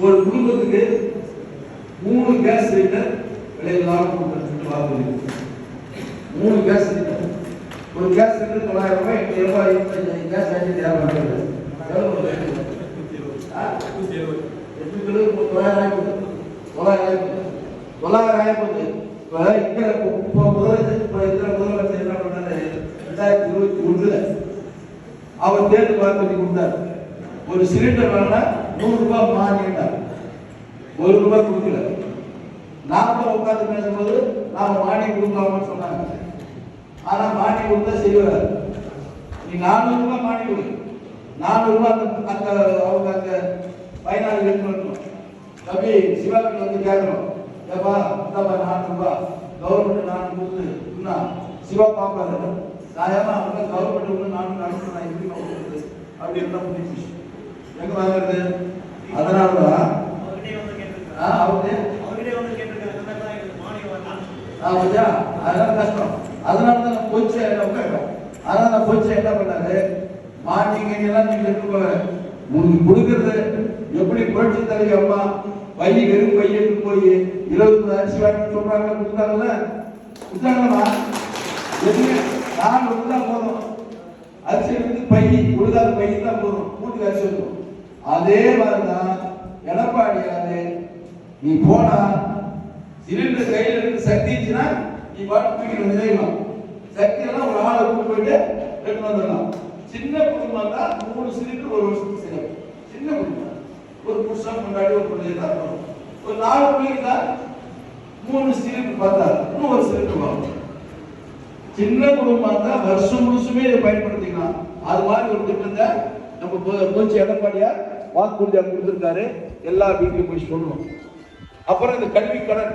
ஒரு குடும்பத்துக்கு 3 gas cylinder விலையில்லாமல் கொடுக்கறதுக்கு வாக்குறுதி. 3 கேஸ் சிலிண்டர், ஒரு கேஸ் சிலிண்டர் 9,000 ரூபாய், 8,000 ரூபாய், 25 கேஸ் ஆச்சு தேவைப்படுகிறது. 9,000 என்ன பண்ணாரு 2021 அவர் தேர்தல் வாக்குறுதி கொடுத்தார். ஒரு சிலிண்டர் வாங்கினா 100 ரூபாய் மானியம், 1 ரூபாய் கொடுக்கல. நாம உட்கார்ந்து பேசும்போது நாம மானியம் கொடுக்கலாம்னு சொன்னாங்க. ஆனா மானியம் கொடுத்தா செய்வார். நீ 400 ரூபாய் மானியம் கொடு, 400 ரூபாய் அந்த அவங்க அந்த பயனாளி எடுக்கணும். தம்பி சிவாக்கு வந்து கேட்கணும், ஏப்பா இந்த 400 ரூபாய் கவர்மெண்ட் நான் கொடுத்து சிவா பாப்பாரு, நான் ஏமா அவங்க கவர்மெண்ட் நான் எப்படி கொடுக்குறது அப்படி என்ன முடிச்சு எங்க வாங்குறது? அதனாலதான் அதெல்லாம் கஷ்டம். அதனாலதான் நான் போச்சு உட்காரோம். அதனால நான் போச்சு என்ன பண்ணாரு, மானியம் எல்லாம் நீங்க உங்களுக்கு கொடுக்கறது எப்படி புரட்சி தலைவி அம்மா பைய வெறும் பையனுக்கு போய் 20 அரிசி வாங்கி சொல்றாங்க, கொடுத்தாங்கல்ல கொடுத்தாங்களா? எதுவுமே 4 கொடுத்தா போதும். அரிசி வந்து பை கொடுக்காத பை தான் போதும், வீட்டுக்கு அரிசி இருக்கும். அதே மாதிரிதான் எடப்பாடியாரு நீ போனா சிலிண்டர் கையில இருந்து சக்தி இருந்துச்சுன்னா நீ பாட்டு தூக்கிட்டு வந்து சக்தி எல்லாம் ஒரு ஆளை கூட்டு போயிட்டு எடுத்து வந்துடலாம். சின்ன குடும்பம் தான் 3 சிலிண்டர் ஒரு வருஷத்துக்கு செய்யும். சின்ன குடும்பம் ஒரு புருஷன் முன்னாடி ஒரு பிள்ளை தான் வரும். ஒரு 4 பிள்ளைங்க தான் 3 சிலிண்டர் பார்த்தா இன்னும் ஒரு சிலிண்டர் வரும். சின்ன குடும்பம் தான் வருஷம் முழுசுமே இதை பயன்படுத்திக்கலாம். அது மாதிரி ஒரு திட்டத்தை நம்ம போச்சு எடப்பாடியார் வாக்குறுதியாக கொடுத்திருக்காரு. எல்லா வீட்லையும் போய் சொல்லணும். அப்புறம் இந்த கல்வி கடன்